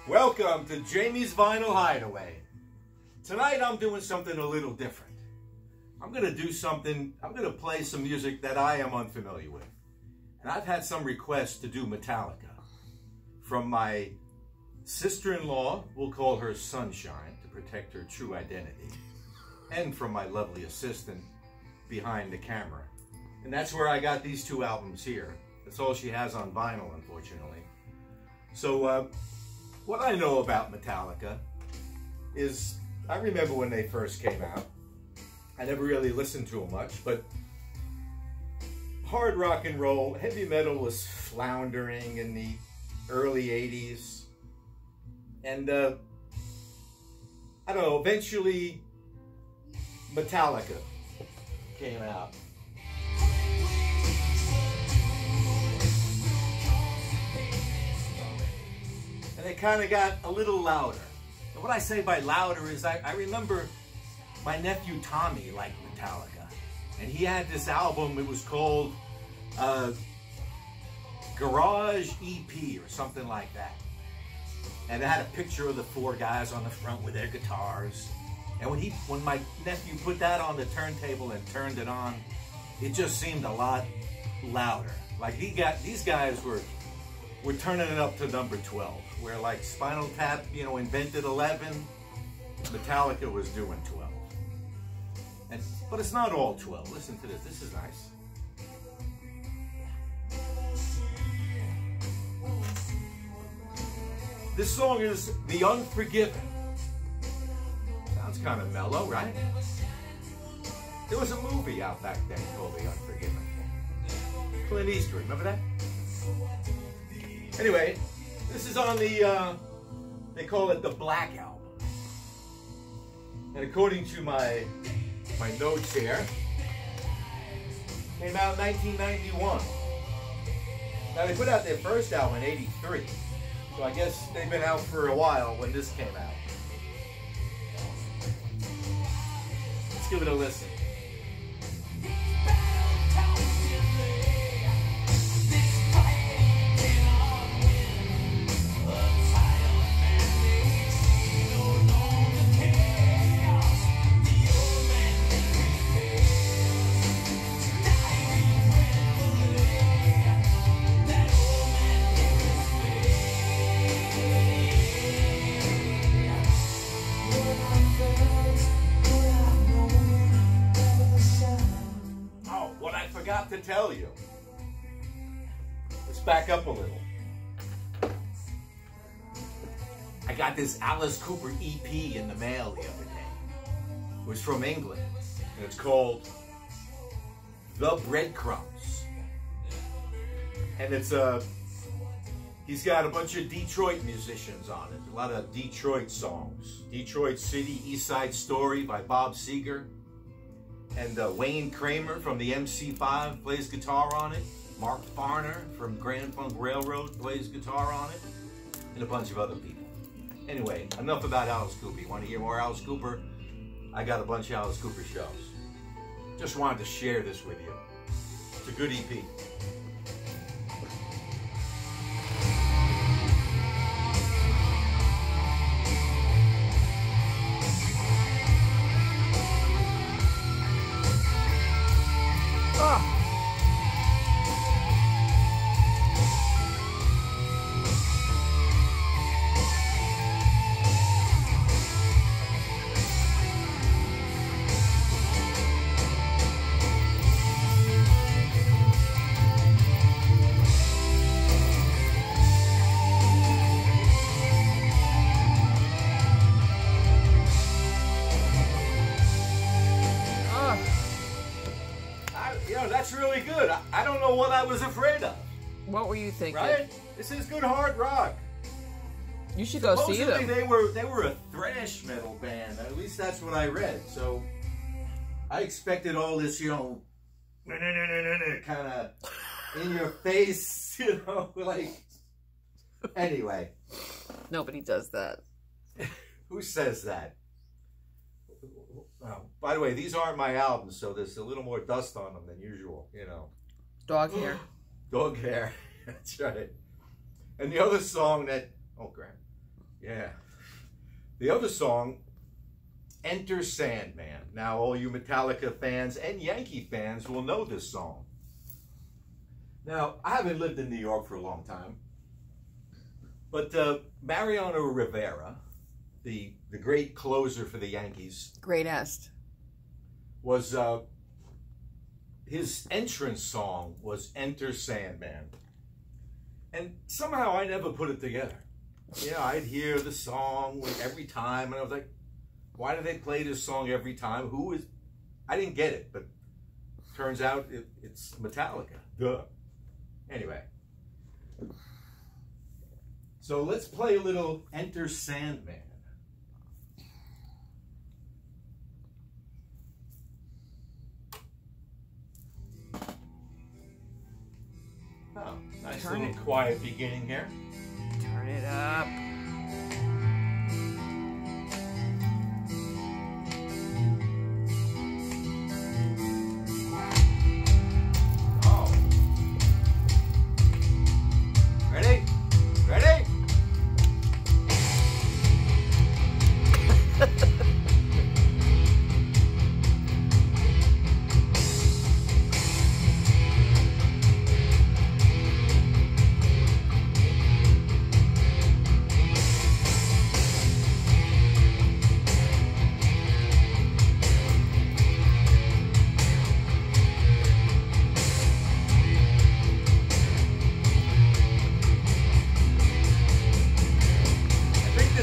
Welcome to Jamie's Vinyl Hideaway. Tonight I'm doing something a little different. I'm going to play some music that I am unfamiliar with. And I've had some requests to do Metallica from my sister-in-law, we'll call her Sunshine to protect her true identity, and from my lovely assistant behind the camera. And that's where I got these two albums here. That's all she has on vinyl, unfortunately. So what I know about Metallica is, I remember when they first came out. I never really listened to them much, but hard rock and roll, heavy metal was floundering in the early 80s. And I don't know, eventually Metallica came out. And it kind of got a little louder. And what I say by louder is I remember my nephew Tommy liked Metallica. And he had this album, it was called Garage EP or something like that. And it had a picture of the four guys on the front with their guitars. And when my nephew put that on the turntable and turned it on, it just seemed a lot louder. Like these guys were turning it up to number 12, where like Spinal Tap, you know, invented 11, Metallica was doing 12. But it's not all 12. Listen to this. This is nice. This song is The Unforgiven. Sounds kind of mellow, right? There was a movie out back then called The Unforgiven. Clint Eastwood, remember that? Anyway, this is on the, they call it the Black Album. And according to my notes here, came out in 1991. Now they put out their first album in 83. So I guess they've been out for a while when this came out. Let's give it a listen. To tell you. Let's back up a little. I got this Alice Cooper EP in the mail the other day. It was from England, and it's called The Breadcrumbs. And it's he's got a bunch of Detroit musicians on it. A lot of Detroit songs. Detroit City, East Side Story by Bob Seger. And Wayne Kramer from the MC5 plays guitar on it. Mark Farner from Grand Funk Railroad plays guitar on it. And a bunch of other people. Anyway, enough about Alice Cooper. You want to hear more Alice Cooper? I got a bunch of Alice Cooper shows. Just wanted to share this with you. It's a good EP. That's really good. I don't know what I was afraid of. What were you thinking? Right? This is good hard rock. You should go see them. They were a thrash metal band. At least that's what I read. So I expected all this, you know, kind of in your face, you know, like. Anyway. Nobody does that. Who says that? Oh, by the way, these aren't my albums, so there's a little more dust on them than usual, you know. Dog hair. Dog hair. That's right. And the other song that, oh crap. Yeah. The other song, Enter Sandman. Now, all you Metallica fans and Yankee fans will know this song. Now, I haven't lived in New York for a long time, but Mariano Rivera, the great closer for the Yankees, Greatest. was his entrance song was Enter Sandman. And somehow I never put it together. Yeah, I'd hear the song every time, and I was like, why do they play this song every time? I didn't get it, but turns out it's Metallica. Duh. Anyway. So let's play a little Enter Sandman. Oh, nice little quiet beginning here. Turn it up. Oh. Ready? Ready?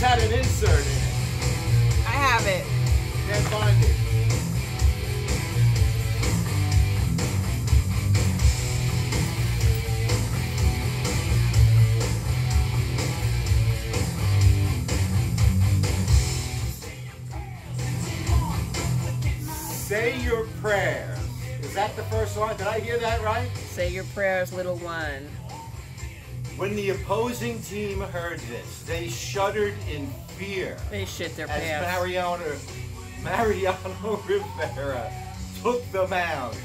Had an insert in it. I have it. Can't find it. Say Your Prayers. Is that the first one? Did I hear that right? Say your prayers, little one. When the opposing team heard this, they shuddered in fear. They shit their as pants. Mariano Rivera took the mound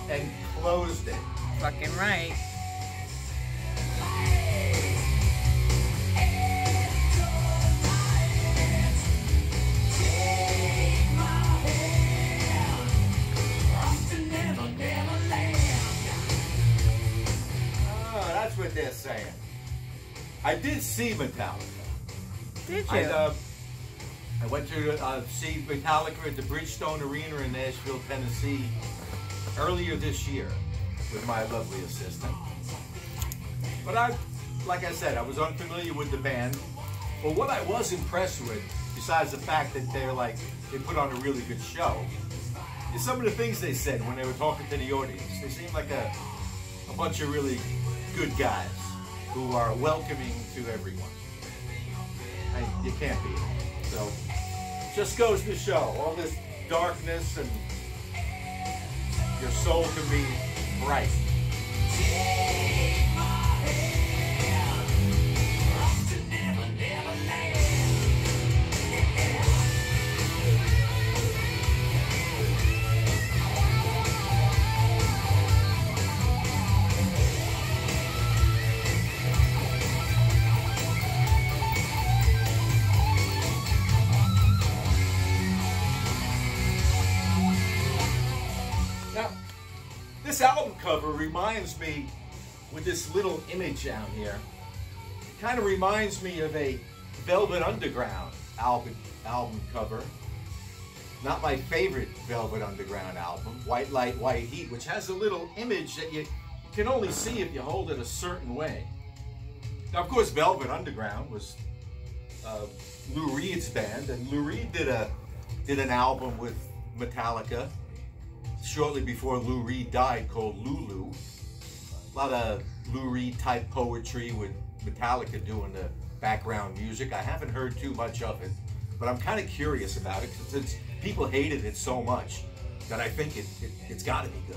and closed it. Fucking right. Oh, that's what they're saying. I did see Metallica. Did you? I went to see Metallica at the Bridgestone Arena in Nashville, Tennessee, earlier this year with my lovely assistant. But like I said, I was unfamiliar with the band. But what I was impressed with, besides the fact that they put on a really good show, is some of the things they said when they were talking to the audience. They seemed like a bunch of really good guys who are welcoming to everyone. You can't beat it. So, just goes to show, all this darkness and your soul can be bright. Take my hand, to never, never land. Now, this album cover reminds me, with this little image down here, it kind of reminds me of a Velvet Underground album cover. Not my favorite Velvet Underground album, White Light, White Heat, which has a little image that you can only see if you hold it a certain way. Now, of course, Velvet Underground was Lou Reed's band, and Lou Reed did an album with Metallica shortly before Lou Reed died called Lulu. A lot of Lou Reed type poetry with Metallica doing the background music. I haven't heard too much of it, but I'm kind of curious about it since people hated it so much that I think it's got to be good.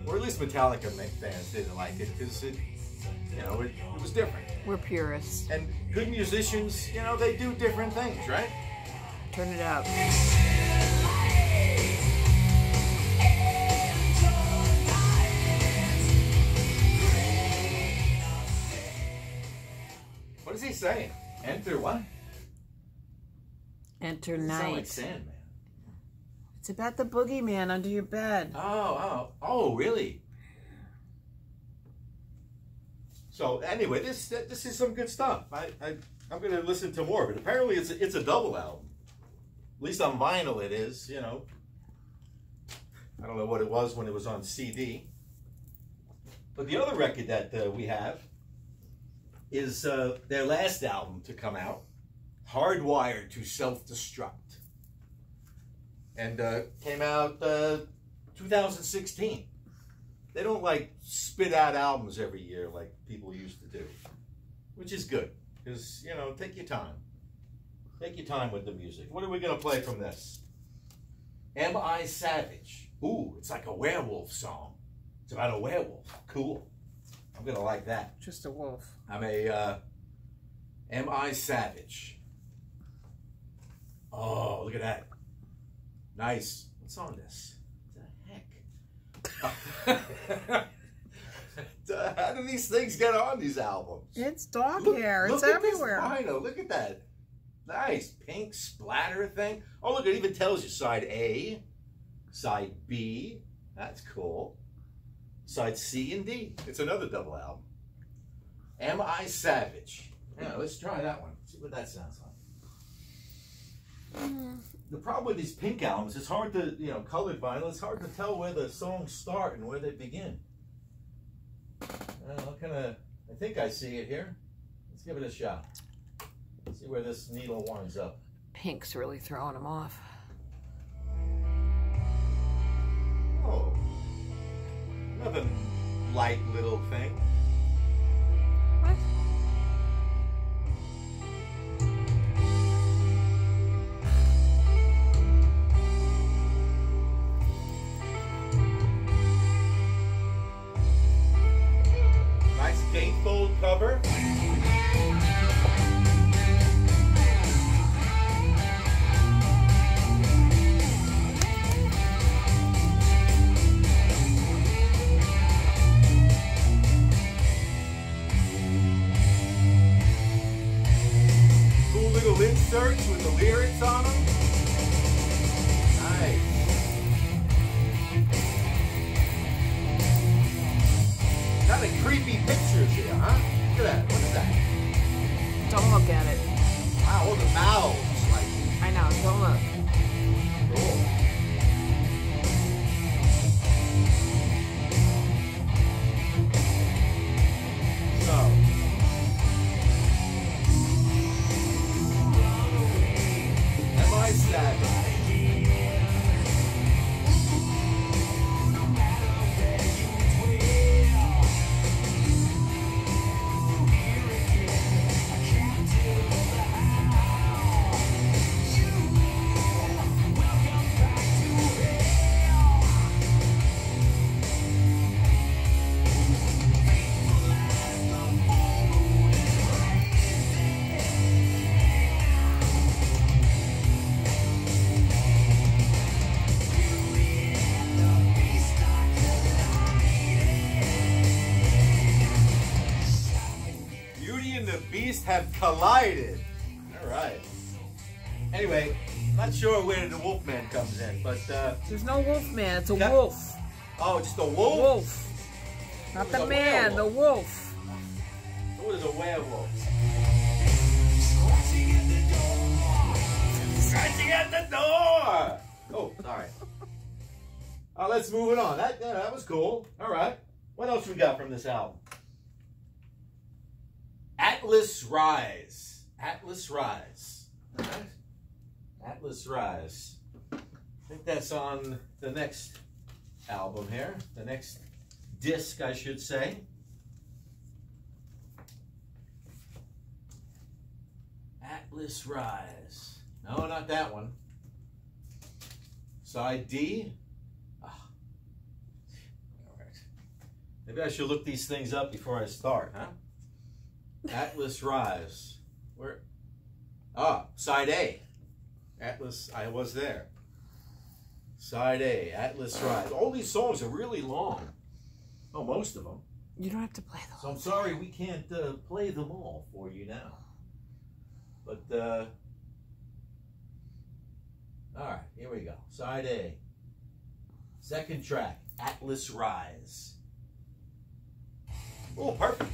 Or at least Metallica fans didn't like it because it was different. We're purists. And good musicians, they do different things, right? Turn it up. What is he saying? Enter what? Enter It sounds like Night. Sandman. It's about the boogeyman under your bed. Oh, really? So anyway, this is some good stuff. I'm going to listen to more of it. Apparently, it's a double album. At least on vinyl, it is. You know, I don't know what it was when it was on CD. But the other record that we have is their last album to come out, Hardwired to Self-Destruct. And came out 2016. They don't like spit out albums every year like people used to do, which is good because, you know, take your time. Take your time with the music. What are we going to play from this? Am I Savage? Ooh, it's like a werewolf song. It's about a werewolf. Cool. I'm going to like that. Just a wolf. I'm a, Am I Savage? Oh, look at that. Nice. What's on this? What the heck? How do these things get on these albums? It's dog hair. It's everywhere. I know. Look at that. Nice pink splatter thing. Oh, look, it even tells you side A, side B. That's cool. Side C and D. It's another double album. Am I Savage? Yeah, let's try that one. See what that sounds like. The problem with these pink albums, it's hard to, you know, colored vinyl, it's hard to tell where the songs start and where they begin. I think I see it here. Let's give it a shot. See where this needle winds up. Pink's really throwing them off. Oh. Another light little thing. What? Nice gatefold cover. Cool little inserts with the lyrics on them. Nice. Kind of creepy pictures here, huh? Look at that. What is that? Don't look at it. Wow, all the mouths. Like, I know. Don't look. cool. So. Am I Savage? Have collided. All right. Anyway, not sure where the Wolfman comes in, but There's no Wolfman. It's a wolf. Oh, just a wolf. Wolf. Not the man. Werewolf? The wolf. What is a werewolf? Scratching at the door. Oh, sorry. Let's move it on. That was cool. All right. What else we got from this album? Atlas Rise. Atlas Rise. All right. Atlas Rise. I think that's on the next album here. The next disc, I should say. Atlas Rise. No, not that one. Side D. All right. Maybe I should look these things up before I start, huh? Atlas Rise. Where? Side A. Atlas, I was there. Side A, Atlas Rise. All these songs are really long. Oh, most of them. You don't have to play them. So I'm sorry we can't play them all for you now. But, all right, here we go. Side A. Second track, Atlas Rise. Oh, perfect.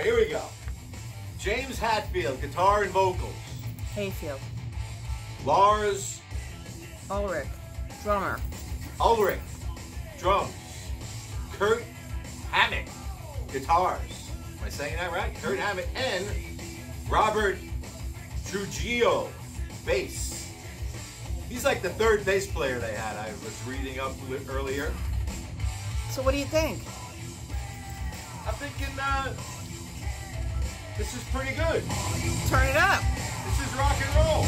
Here we go. James Hatfield, guitar and vocals. Hayfield. Lars Ulrich, drummer. Ulrich, drums. Kurt Hammett, guitars. Am I saying that right? Kurt Hammett. And Robert Trujillo, bass. He's like the third bass player they had. I was reading up earlier. So what do you think? I'm thinking, this is pretty good. Turn it up. This is rock and roll.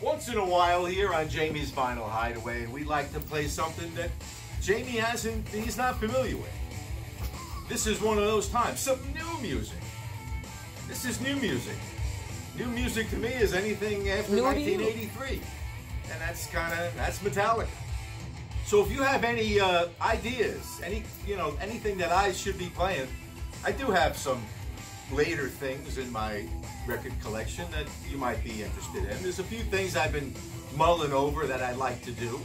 Once in a while here on Jamie's Vinyl Hideaway, we like to play something that Jamie he's not familiar with. This is one of those times. Some new music. This is new music. New music to me is anything after 1983. And that's Metallica. So if you have any ideas, anything that I should be playing, I do have some later things in my record collection that you might be interested in. There's a few things I've been mulling over that I'd like to do.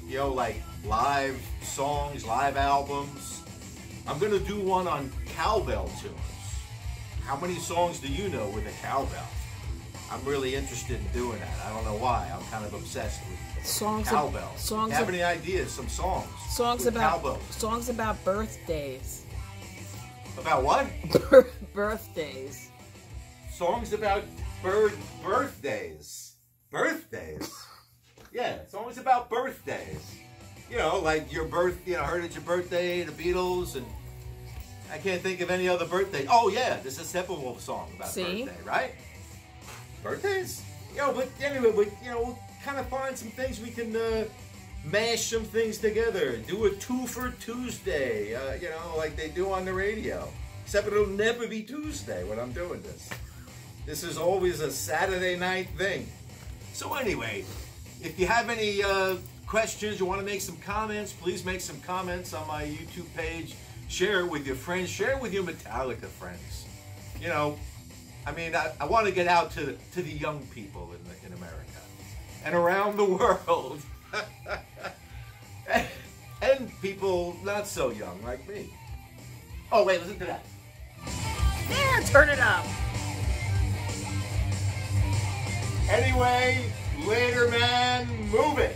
Like live songs, live albums. I'm going to do one on cowbell tunes. How many songs do you know with a cowbell? I'm really interested in doing that. I don't know why. I'm kind of obsessed with cowbell. Have any ideas? Some songs. Songs with about cowbell. Songs about birthdays. About what? Birthdays. Songs about birthdays. Birthdays? Yeah, songs about birthdays. Like your heard it's your birthday, the Beatles, and I can't think of any other birthday. Oh yeah, this is a Steppenwolf song about birthday, right? Birthdays? But anyway, we'll kind of find some things we can mash some things together. Do a 2 for Tuesday, like they do on the radio. Except it'll never be Tuesday when I'm doing this. This is always a Saturday night thing. So anyway, if you have any questions, you want to make some comments, please make some comments on my YouTube page. Share it with your friends. Share it with your Metallica friends. I want to get out to the young people in America and around the world. and people not so young like me. Oh, wait, listen to that. Yeah, turn it up. Anyway, later, man, move it.